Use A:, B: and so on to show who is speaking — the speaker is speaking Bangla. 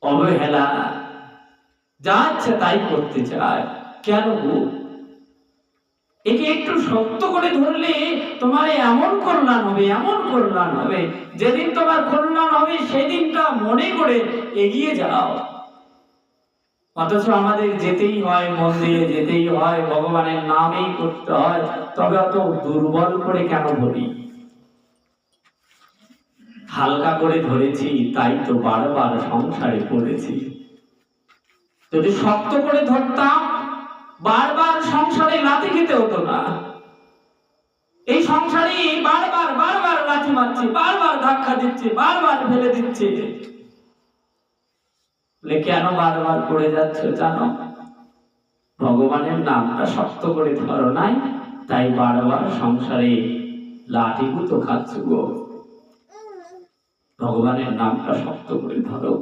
A: অবহেলা, যা ইচ্ছে তাই করতে চায়। কেন গো? একে একটু শক্ত করে ধরলে তোমার এমন কল্যাণ হবে, এমন কল্যাণ হবে, যেদিন তোমার কল্যাণ হবে সেদিনটা মনে করে এগিয়ে যাও। অথচ আমাদের যেতেই হয়, মন্দিরে যেতেই হয়, ভগবানের নামেই করতে হয়। তবে অত দুর্বল করে কেন ধরি? হালকা করে ধরেছি, তাই তো বারবার সংসারে পড়েছি। যদি শক্ত করে ধরতাম, বারবার সংসারে লাথি খেতে হতো না। এই সংসারে বারবার বারবার লাথি মারছি, বারবার ধাক্কা দিচ্ছে, বারবার ফেলে দিচ্ছে। কেন বারবার পড়ে যাচ্ছ জানো? ভগবানের নামটা শক্ত করে ধরো নাই, তাই বারবার সংসারে লাঠি গুতো খাচ্ছ গো। ভগবানের নামটা শক্ত করে ধরো।